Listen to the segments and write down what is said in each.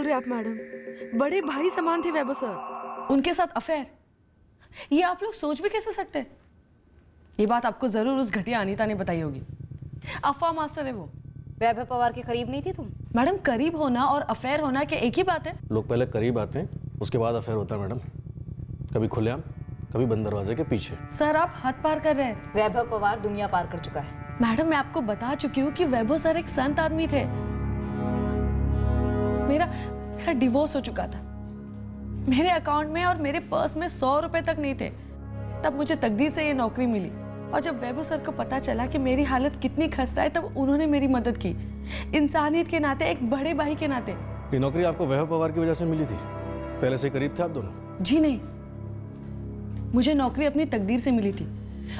बोल रहे आप मैडम? बड़े भाई समान थे वैभव सर। उनके साथ अफेयर, ये आप लोग सोच भी कैसे सकते हैं? ये बात आपको जरूर उस घटिया अनीता ने बताई होगी। अफवाह मास्टर है वो। वैभव पवार के करीब नहीं थी तुम? मैडम, करीब होना और अफेयर होना क्या एक ही बात है? लोग पहले करीब आते हैं, उसके बाद अफेयर होता है मैडम। कभी खुलेआम, कभी बंद दरवाजे के पीछे। सर, आप हद पार कर रहे हैं। वैभव पवार दुनिया पार कर चुका है। मैडम, मैं आपको बता चुकी हूँ कि वैभव सर एक संत आदमी थे। मेरा डिवोर्स हो चुका था। मेरे अकाउंट में और मेरे पर्स में 100 रुपए तक नहीं थे। तब मुझे तकदीर से ये नौकरी मिली, और जब वैभव सर को पता चला कि मेरी हालत कितनी खस्ता है, तब उन्होंने मेरी मदद की, इंसानियत के नाते, एक बड़े भाई के नाते। ये नौकरी आपको वैभव पवार की वजह से मिली थी? पहले से करीब थे आप दोनों? जी नहीं, मुझे नौकरी अपनी तकदीर से मिली थी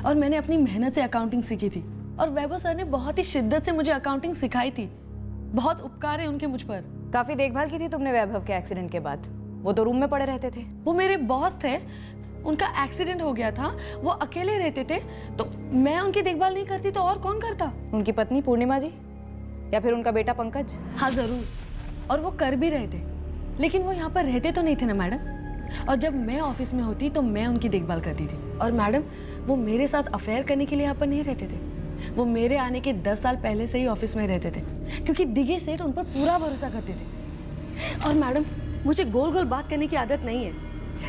और मैंने अपनी मेहनत से अकाउंटिंग सीखी थी। और वैभव सर ने बहुत ही शिद्दत से मुझे अकाउंटिंग सिखाई थी। बहुत उपकार है उनके मुझ पर। काफी देखभाल की थी तुमने वैभव के एक्सीडेंट के बाद? वो तो रूम में पड़े रहते थे। वो मेरे बॉस थे, उनका एक्सीडेंट हो गया था, वो अकेले रहते थे, तो मैं उनकी देखभाल नहीं करती तो और कौन करता? उनकी पत्नी पूर्णिमा जी, या फिर उनका बेटा पंकज? हाँ जरूर, और वो कर भी रहे थे, लेकिन वो यहाँ पर रहते तो नहीं थे ना मैडम। और जब मैं ऑफिस में होती तो मैं उनकी देखभाल करती थी। और मैडम, वो मेरे साथ अफेयर करने के लिए यहाँ पर नहीं रहते थे। वो मेरे आने के 10 साल पहले से ही ऑफिस में रहते थे, क्योंकि दिगे सेठ उन पर पूरा भरोसा करते थे। और मैडम, मुझे गोल गोल बात करने की आदत नहीं है।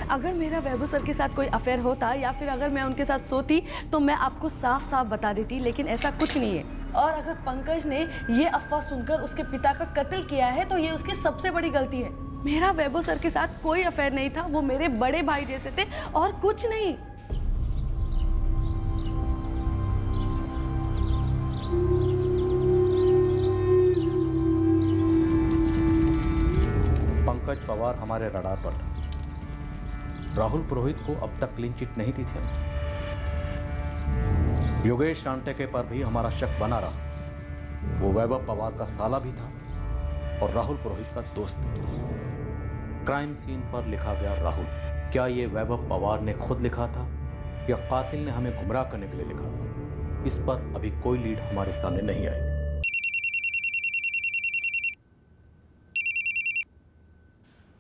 अगर मेरा वैभव सर के साथ कोई अफेयर होता या फिर अगर मैं उनके साथ सोती तो मैं आपको साफ साफ बता देती, लेकिन ऐसा कुछ नहीं है। और अगर पंकज ने ये अफवाह सुनकर उसके पिता का कत्ल किया है तो ये उसकी सबसे बड़ी गलती है। मेरा वैभव सर के साथ कोई अफेयर नहीं था, वो मेरे बड़े भाई जैसे थे और कुछ नहीं। पंकज पवार हमारे रडार पर था। राहुल पुरोहित को अब तक क्लीन चिट नहीं दी थी हमने। योगेश रामटेके पर भी हमारा शक बना रहा। वो वैभव पवार का साला भी था और राहुल पुरोहित का दोस्त भी था। क्राइम सीन पर लिखा गया राहुल। क्या ये वैभव पवार ने खुद लिखा था या कातिल ने हमें गुमराह करने के लिए लिखा था? इस पर अभी कोई लीड हमारे सामने नहीं आई थी।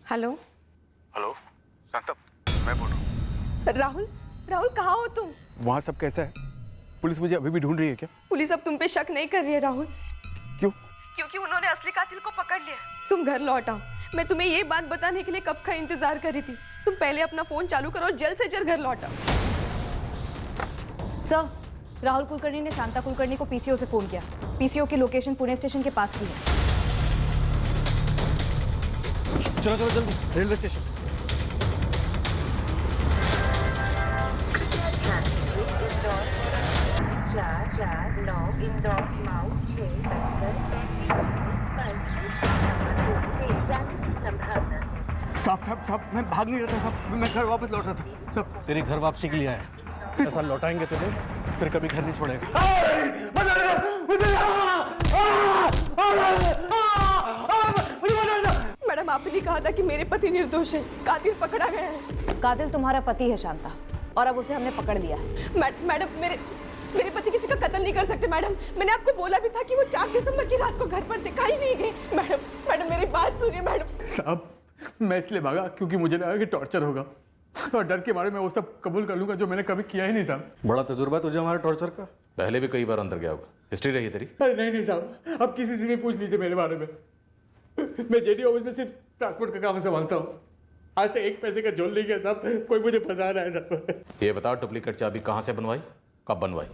हेलो हेलो शांता, मैं बोल रहा हूँ। राहुल, राहुल कहाँ हो तुम? वहाँ सब कैसा है? पुलिस मुझे अभी भी ढूंढ रही है क्या? पुलिस अब तुम पे शक नहीं कर रही है राहुल। क्यों? क्योंकि उन्होंने असली कातिल को पकड़ लिया। तुम घर लौट आओ। मैं तुम्हें ये बात बताने के लिए कब का इंतजार कर रही थी। तुम पहले अपना फोन चालू करो और जल्द से जल्द घर लौट आओ। सर, राहुल कुलकर्णी ने शांता कुलकर्णी को पीसीओ से फोन किया। पीसीओ की लोकेशन पुणे स्टेशन के पास की है। चलो चलो जल्दी, रेलवे स्टेशन। साहब, मैं भाग नहीं रहा था साहब, मैं घर वापस लौट रहा था साहब। तेरी घर वापसी के लिए आए, ऐसा लौटाएंगे तुझे, फिर कभी घर नहीं छोड़ेगा। मैडम, आपने कहा था कि मेरे पति निर्दोष है, कातिल पकड़ा गया है। कातिल तुम्हारा पति है शांता, और अब उसे हमने पकड़ लिया है। मैडम, मेरे पति किसी का कत्ल नहीं कर सकते मैडम। मैंने आपको बोला भी था कि वो 4 दिसंबर की रात को घर पर थे, कहीं नहीं गए। मैडम मेरी बात सुनिए मैडम। साहब, मैं इसलिए भागा क्योंकि मुझे लगा कि टॉर्चर होगा, और डर के मारे मैं वो सब कबूल कर लूंगा जो मैंने कभी किया ही नहीं साहब। बड़ा तजुर्बा है तुझे हमारे टॉर्चर का। पहले भी कई बार अंदर गया होगा, हिस्ट्री रही है तेरी। अरे नहीं साहब, अब किसी से भी पूछ लीजिए मेरे बारे में। मैं जेडी ऑफिस में सिर्फ ट्रांसपोर्ट का काम संभालता हूँ। आज तक एक पैसे का झोल नहीं गया साहब, कोई मुझे फंसा रहा है साहब। ये बताओ, डुप्लीकेट चाबी कहाँ से बनवाई, कब बनवाई?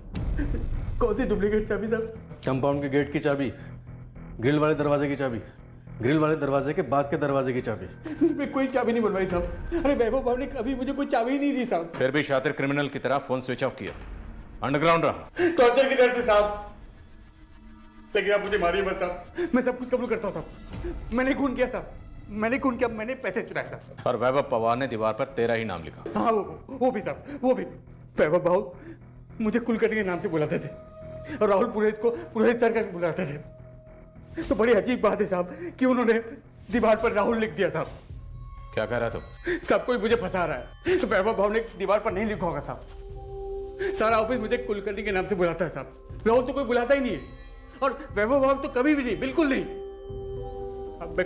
कौन सी डुप्लीकेट चाबी साहब? कंपाउंड के गेट की चाबी, ग्रिल वाले दरवाजे की चाबी, ग्रिल वाले दरवाजे के बाद के दरवाजे की चाबी। मैं कोई चाबी नहीं बनवाई साहब। अरे वैभव भाव ने कभी मुझे कोई चाबी ही नहीं दी साहब। फिर भी शातिर क्रिमिनल की तरह फोन स्विच ऑफ किया, अंडरग्राउंड रहा। टॉर्चर की डर से साहब। लेकिन आप मुझे मारिए मत साहब, मैं सब कुछ कबूल करता हूँ साहब। मैंने खून किया साहब, मैंने खून किया, मैंने पैसे चुराए साहब। और वैभव पवार ने दीवार पर तेरा ही नाम लिखा। हाँ, वो भी साहब, वो भी। वैभव भाव मुझे कुलकर्णी के नाम से बुलाते थे और राहुल पुरोहित को पुरोहित सर करके बुलाते थे। तो बड़ी अजीब बात है साहब कि उन्होंने दीवार पर राहुल लिख दिया साहब। क्या कह रहा तू? सब कोई मुझे फंसा रहा है। तो वैभव भाव ने दीवार पर नहीं लिखा होगा साहब। सारा ऑफिस मुझे कुलकर्णी के नाम से बुलाता है साहब। राहुल तो कोई बुलाता ही नहीं है, और वैभव भाव तो कभी भी नहीं, बिल्कुल नहीं। अब मैं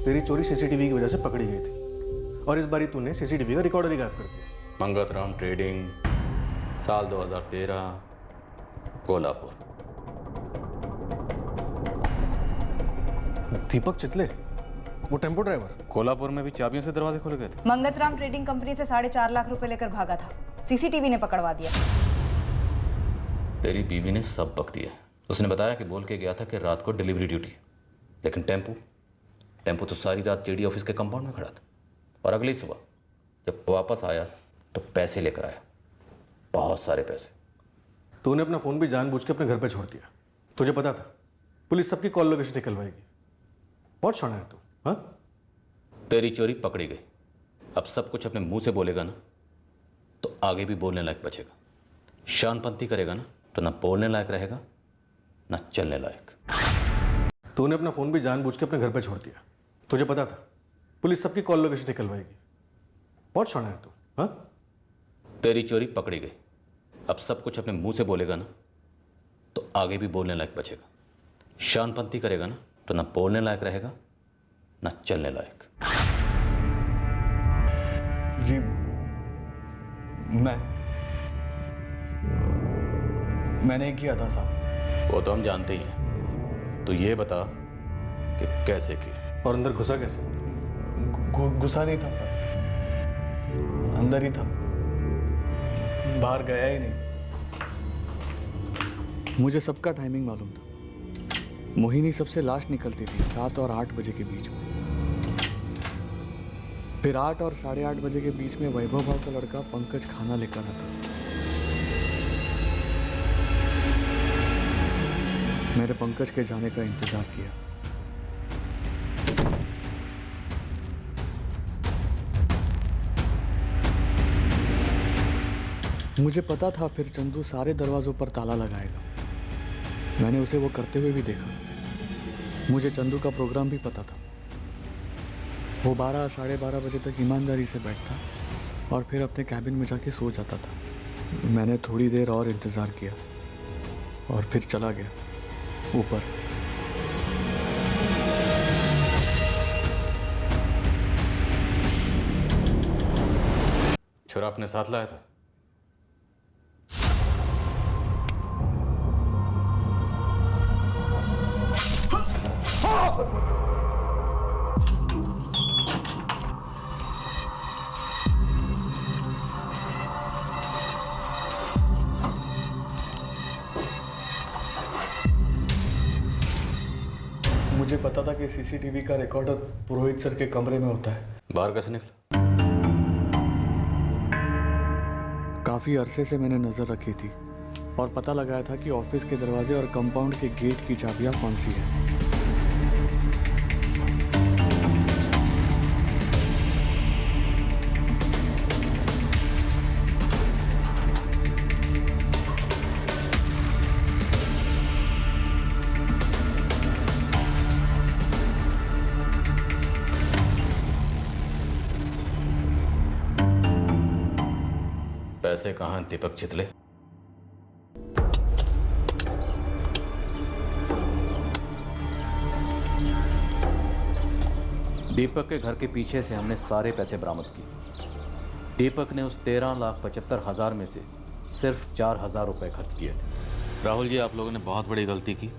तेरी चोरी सीसीटीवी की वजह से पकड़ी गई थी और इस बारी तूने सीसीटीवी का रिकॉर्डर ही गायब कर दिया। मंगतराम ट्रेडिंग, साल 2013, कोल्हापुर। दीपक चितले, वो टेम्पो ड्राइवर। कोल्हापुर में भी चाबियों से दरवाजे खोले गए थे। मंगतराम ट्रेडिंग कंपनी से 4.5 लाख रुपए लेकर भागा था। सीसीटीवी ने पकड़वा दिया। तेरी बीवी ने सब बक दिया। उसने बताया कि बोल के गया था कि रात को डिलीवरी ड्यूटी है, लेकिन टेम्पो तो सारी रात जेडी ऑफिस के कंपाउंड में खड़ा था। और अगली सुबह जब वापस आया तो पैसे लेकर आया, बहुत सारे पैसे। तूने अपना फ़ोन भी जानबूझ के अपने घर पे छोड़ दिया। तुझे पता था पुलिस सबकी कॉल लोकेशन निकलवाएगी। बहुत शाना है तू। हाँ, तेरी चोरी पकड़ी गई। अब सब कुछ अपने मुंह से बोलेगा ना तो आगे भी बोलने लायक बचेगा। शानपंथी करेगा ना तो ना बोलने लायक रहेगा ना चलने लायक। तूने अपना फ़ोन भी जानबूझ के अपने घर पे छोड़ दिया। तुझे पता था पुलिस सबकी कॉल लोकेशन निकलवाएगी। बहुत शाना है तू। हाँ, तेरी चोरी पकड़ी गई। अब सब कुछ अपने मुंह से बोलेगा ना तो आगे भी बोलने लायक बचेगा। शानपंथी करेगा ना तो ना बोलने लायक रहेगा ना चलने लायक। जी मैंने ही किया था साहब। वो तो हम जानते ही हैं। तो ये बता कि कैसे किया और अंदर घुसा कैसे? गुस्सा नहीं था सर, अंदर ही था, बाहर गया ही नहीं। मुझे सबका टाइमिंग मालूम था। मोहिनी सबसे लास्ट निकलती थी 7 और 8 बजे के बीच में। फिर 8 और 8:30 बजे के बीच में वैभव भाव का लड़का पंकज खाना लेकर आता। मैंने पंकज के जाने का इंतजार किया। मुझे पता था फिर चंदू सारे दरवाजों पर ताला लगाएगा। मैंने उसे वो करते हुए भी देखा। मुझे चंदू का प्रोग्राम भी पता था। वो 12 साढ़े 12 बजे तक ईमानदारी से बैठता और फिर अपने कैबिन में जाके सो जाता था। मैंने थोड़ी देर और इंतज़ार किया और फिर चला गया ऊपर। छुरा अपने साथ लाया था? मुझे पता था कि सीसीटीवी का रिकॉर्डर पुरोहित सर के कमरे में होता है। बाहर कैसे निकला? काफ़ी अरसे से मैंने नज़र रखी थी और पता लगाया था कि ऑफिस के दरवाजे और कंपाउंड के गेट की चाबियां कौन सी हैं। पैसे कहाँ हैं दीपक चितले? दीपक के घर के पीछे से हमने सारे पैसे बरामद किए। दीपक ने उस 13,75,000 में से सिर्फ 4,000 रुपए खर्च किए थे। राहुल जी, आप लोगों ने बहुत बड़ी गलती की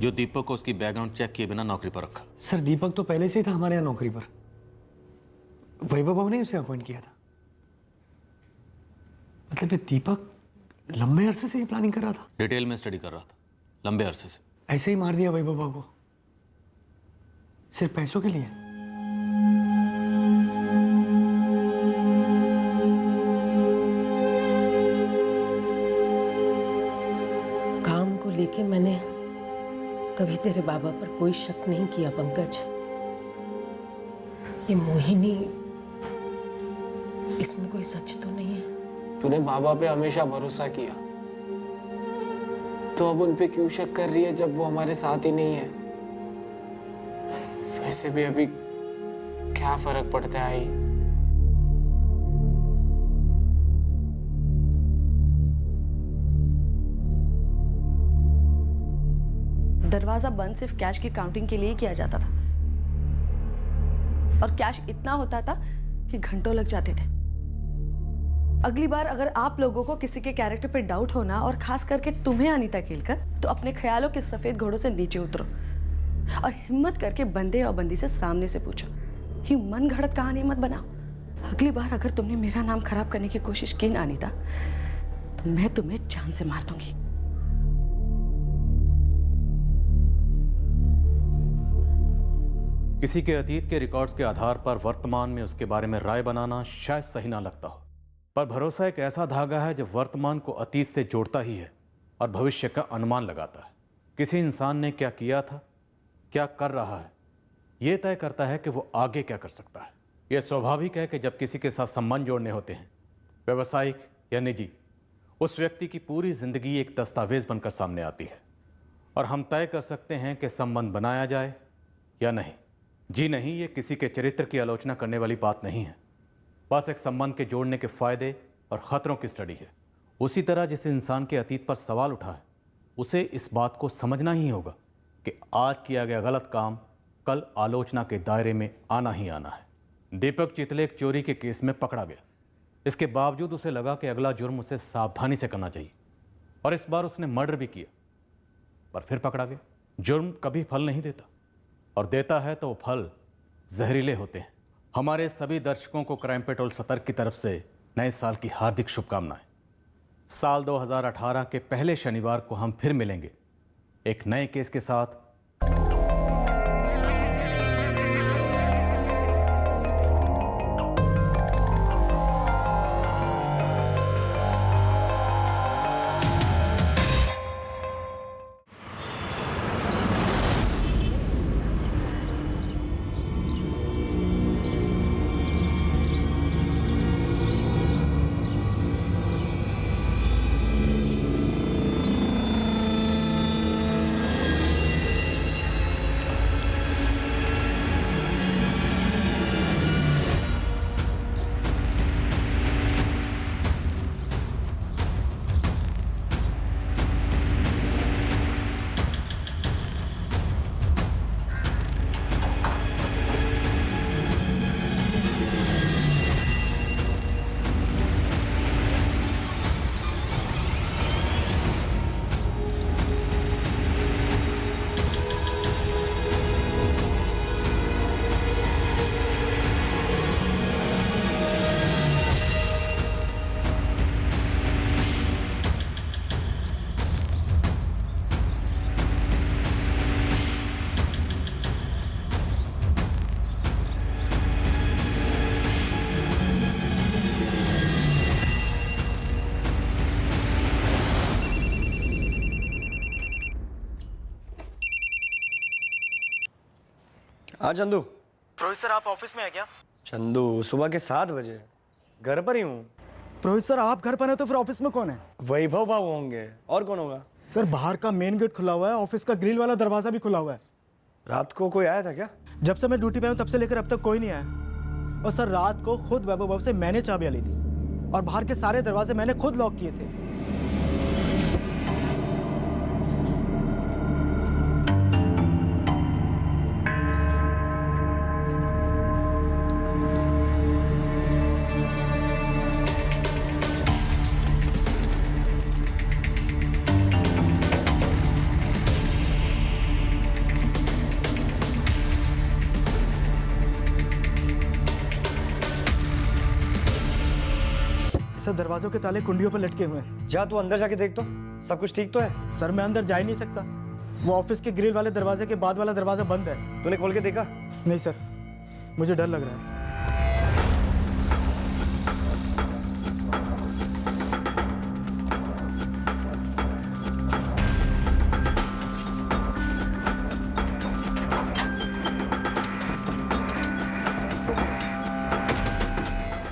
जो दीपक को उसकी बैकग्राउंड चेक किए बिना नौकरी पर रखा। सर, दीपक तो पहले से ही था हमारे यहाँ नौकरी पर। वैभव बाबू ने उसे अपॉइंट किया था। मतलब ये दीपक लंबे अरसे से ये प्लानिंग कर रहा था। डिटेल में स्टडी कर रहा था लंबे अरसे से। ऐसे ही मार दिया वैभव बाबू को सिर्फ पैसों के लिए। काम को लेके मैंने कभी तेरे बाबा पर कोई शक नहीं किया पंकज। ये मोहिनी, इसमें कोई सच तो नहीं है। तूने बाबा पे हमेशा भरोसा किया, तो अब उन पे क्यों शक कर रही है जब वो हमारे साथ ही नहीं है? वैसे भी अभी क्या फर्क पड़ता है आई? दरवाजा बंद सिर्फ कैश की काउंटिंग के लिए किया जाता था। और कैश इतना होता था कि घंटों लग जाते थे। अगली बार अगर आप लोगों को किसी के कैरेक्टर पे डाउट होना, और खास करके तुम्हें अनीता केलकर, तो अपने ख्यालों के सफेद घोड़ों से नीचे उतरो और हिम्मत करके बंदे और बंदी से सामने से पूछो। ही मन घड़त कहानी मत बनाओ। अगली बार अगर तुमने मेरा नाम खराब करने की कोशिश की ना अनीता, तो मैं तुम्हें जान से मार दूंगी। किसी के अतीत के रिकॉर्ड्स के आधार पर वर्तमान में उसके बारे में राय बनाना शायद सही ना लगता हो, पर भरोसा एक ऐसा धागा है जो वर्तमान को अतीत से जोड़ता ही है और भविष्य का अनुमान लगाता है। किसी इंसान ने क्या किया था, क्या कर रहा है, यह तय करता है कि वो आगे क्या कर सकता है। यह स्वाभाविक है कि जब किसी के साथ संबंध जोड़ने होते हैं, व्यावसायिक या निजी, उस व्यक्ति की पूरी जिंदगी एक दस्तावेज बनकर सामने आती है और हम तय कर सकते हैं कि संबंध बनाया जाए या नहीं। जी नहीं, ये किसी के चरित्र की आलोचना करने वाली बात नहीं है, बस एक संबंध के जोड़ने के फायदे और खतरों की स्टडी है। उसी तरह जिस इंसान के अतीत पर सवाल उठा है, उसे इस बात को समझना ही होगा कि आज किया गया गलत काम कल आलोचना के दायरे में आना ही आना है। दीपक चितलेक चोरी के केस में पकड़ा गया, इसके बावजूद उसे लगा कि अगला जुर्म उसे सावधानी से करना चाहिए, और इस बार उसने मर्डर भी किया, पर फिर पकड़ा गया। जुर्म कभी फल नहीं देता, और देता है तो फल जहरीले होते हैं। हमारे सभी दर्शकों को क्राइम पेट्रोल 70 की तरफ से नए साल की हार्दिक शुभकामनाएं। साल 2018 के पहले शनिवार को हम फिर मिलेंगे एक नए केस के साथ। हाँ चंदू। रोहित सर, आप ऑफिस में है क्या? चंदू, सुबह के 7 बजे घर पर ही हूँ। रोहित सर, आप घर पर हैं तो फिर ऑफिस में कौन है? वैभव बाबू होंगे, और कौन होगा? सर, बाहर का मेन गेट खुला हुआ है, ऑफिस का ग्रिल वाला दरवाजा भी खुला हुआ है। रात को कोई आया था क्या? जब से मैं ड्यूटी पे हूँ तब से लेकर अब तक कोई नहीं आया। और सर, रात को खुद वैभव बाबू से मैंने चाबियाँ ली थी, और बाहर के सारे दरवाजे मैंने खुद लॉक किए थे। सर, दरवाजों के ताले कुंडियों पर लटके हुए हैं। जा तू अंदर जाके देख तो, सब कुछ ठीक तो है? सर, मैं अंदर जा ही नहीं सकता। वो ऑफिस के ग्रिल वाले दरवाजे के बाद वाला दरवाजा बंद है। तूने खोल के देखा? नहीं सर, मुझे डर लग रहा है।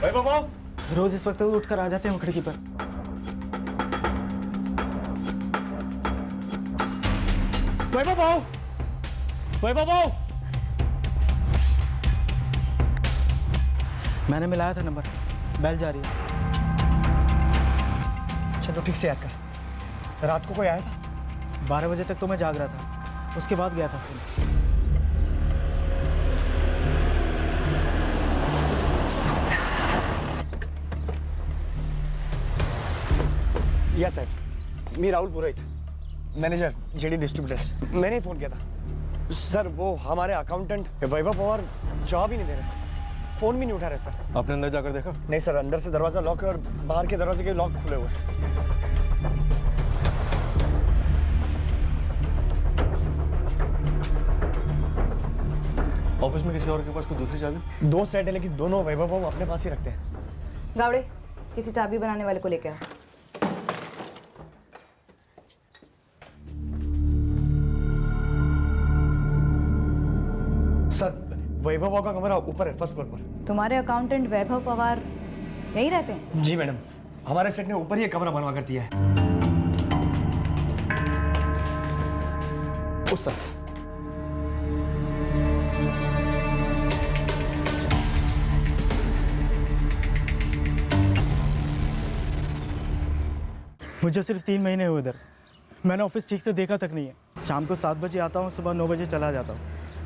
वैभव बाबू रोज इस वक्त उठकर आ जाते हैं खिड़की पर। वैभव बाबू, वैभव बाबू, मैंने मिलाया था नंबर, बेल जा रही है। चलो ठीक से याद कर। रात को कोई आया था? 12 बजे तक तो मैं जाग रहा था, उसके बाद गया था। यस सर, मैं राहुल पुरोहित, मैनेजर जेडी डिस्ट्रीब्यूटर्स। मैंने ही फ़ोन किया था सर। वो हमारे अकाउंटेंट वैभव पवार जवाब ही नहीं दे रहे, फ़ोन भी नहीं उठा रहे सर। आपने अंदर जाकर देखा? नहीं सर, अंदर से दरवाज़ा लॉक है और बाहर के दरवाजे के लॉक खुले हुए हैं। ऑफिस में किसी और के पास कोई दूसरी चाबी? 2 सेट है, लेकिन दोनों वैभव बाबू अपने पास ही रखते हैं। गावड़े, किसी चाबी बनाने वाले को लेके आ। सर, वैभव बाबू का कमरा ऊपर है, फर्स्ट फ्लोर पर। तुम्हारे अकाउंटेंट वैभव पवार यहीं रहते हैं? जी मैडम, हमारे सेट ने ऊपर ही एक कमरा बनवा कर दिया है, उस तरफ। मुझे सिर्फ 3 महीने हुए इधर। मैंने ऑफिस ठीक से देखा तक नहीं है। शाम को 7 बजे आता हूँ, सुबह 9 बजे चला जाता हूँ।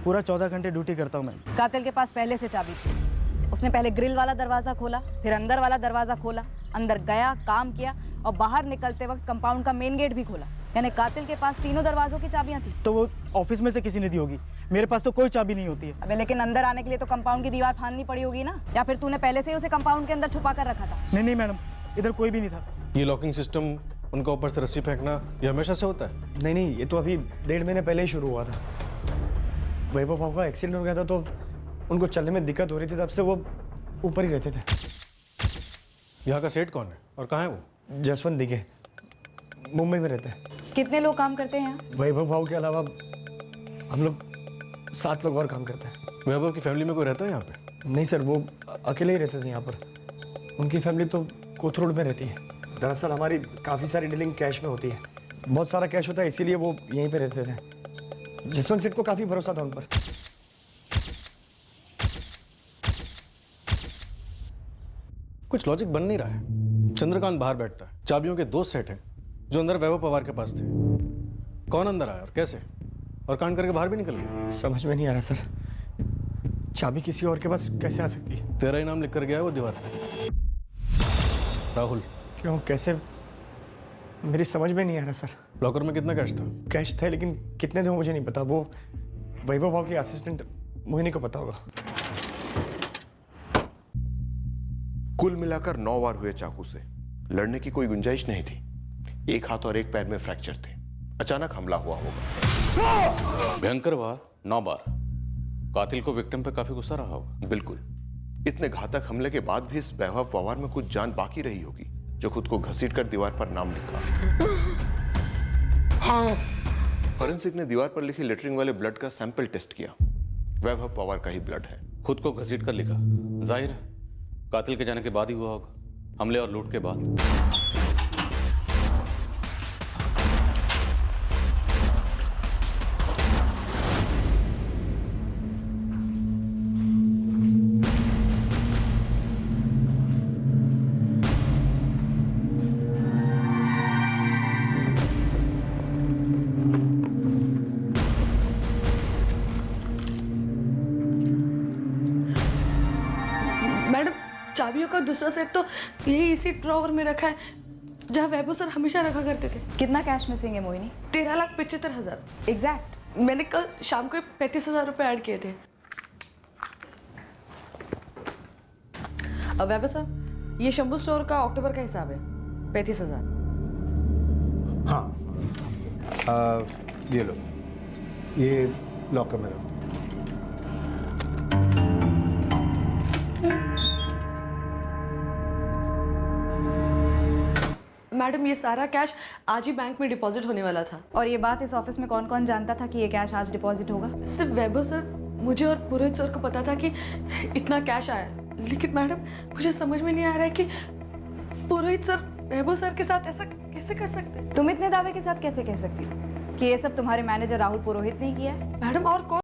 पूरा 14 घंटे ड्यूटी करता हूँ मैं। कातिल के पास पहले से चाबी थी। उसने पहले ग्रिल वाला दरवाज़ा खोला, फिर अंदर वाला दरवाज़ा खोला, अंदर गया, काम किया और बाहर निकलते वक्त कंपाउंड का मेन गेट भी खोला। यानी कातिल के पास तीनों दरवाजों की चाबियां थी। तो वो ऑफिस में से किसी ने दी होगी, मेरे पास तो कोई चाबी नहीं होती है। अबे लेकिन अंदर आने के लिए तो कंपाउंड की दीवार फांदनी पड़ी होगी ना, या फिर तूने पहले से ही उसे कंपाउंड के अंदर छुपा कर रखा था? नहीं मैडम, इधर कोई भी नहीं था। ये लॉकिंग सिस्टम, उनका ऊपर से रस्सी फेंकना, ये हमेशा से होता है? नहीं, ये तो अभी 1.5 महीने पहले ही शुरू हुआ था। वैभव बाबू का एक्सीडेंट हो गया था तो उनको चलने में दिक्कत हो रही थी, तब से वो ऊपर ही रहते थे। यहाँ का सेठ कौन है और कहाँ है वो? जसवंत दिघे, मुंबई में रहते हैं। कितने लोग काम करते हैं यहाँ? वैभव बाबू के अलावा हम लोग 7 लोग और काम करते हैं। वैभव की फैमिली में कोई रहता है यहाँ पे? नहीं सर, वो अकेले ही रहते थे यहाँ पर। उनकी फैमिली तो कोथरूड में रहती है। दरअसल हमारी काफ़ी सारी डीलिंग कैश में होती है, बहुत सारा कैश होता है, इसीलिए वो यहीं पे रहते थे। जसवंत सेठ को काफ़ी भरोसा था उन पर। कुछ लॉजिक बन नहीं रहा है। चंद्रकांत बाहर बैठता है, चाबियों के 2 सेट हैं जो अंदर वैभव पवार के पास थे। कौन अंदर आया और कैसे, और कांड करके बाहर भी निकल गया? समझ में नहीं आ रहा सर, चाबी किसी और के पास कैसे आ सकती है? तेरा ही नाम लिख कर गया है वो दीवार पे, राहुल। क्यों, कैसे, मेरी समझ में नहीं आ रहा सर। लॉकर में कितना कैश था? कैश था, लेकिन कितने थे मुझे नहीं पता। वो वैभव बाबू की असिस्टेंट मोहिनी को पता होगा। कुल मिलाकर 9 वार हुए चाकू से। लड़ने की कोई गुंजाइश नहीं थी। एक हाथ और एक पैर में फ्रैक्चर थे। अचानक हमला हुआ होगा। भयंकर वार 9 बार। कातिल को विक्टिम पे काफी गुस्सा रहा होगा। बिल्कुल। इतने घातक हमले के बाद भी इस वैभव पवार में कुछ जान बाकी रही होगी, जो खुद को घसीटकर दीवार पर नाम लिखा। फॉरेंसिक ने दीवार पर लिखी लेटरिंग वाले ब्लड का सैंपल टेस्ट किया। वैभव पवार का ही ब्लड है। खुद को घसीट कर लिखा, जाहिर है कातिल के जाने के बाद ही हुआ होगा, हमले और लूट के बाद। चाबियों का दूसरा सेट तो यही इसी ड्रॉवर में रखा है जहाँ वैभव सर हमेशा रखा करते थे। कितना कैश मिसिंग है मोहिनी? 13,75,000 एग्जैक्ट। मैंने कल शाम को 35,000 रुपए ऐड किए थे। अब वैभव सर, ये शंभू स्टोर का अक्टूबर का हिसाब है, 35,000। हाँ, ये लो, ये लॉकर में रखो। मैडम, ये सारा कैश आज ही बैंक में डिपॉजिट होने वाला था। और ये बात इस ऑफिस में कौन कौन जानता था कि ये कैश आज डिपॉजिट होगा? सिर्फ वैभव सर, मुझे और पुरोहित सर को पता था कि इतना कैश आया। लेकिन मैडम, मुझे समझ में नहीं आ रहा है कि पुरोहित सर वैभव सर के साथ ऐसा कैसे कर सकते हैं? तुम इतने दावे के साथ कैसे कह सकती हो कि ये सब तुम्हारे मैनेजर राहुल पुरोहित ने किया है? मैडम, और कौन?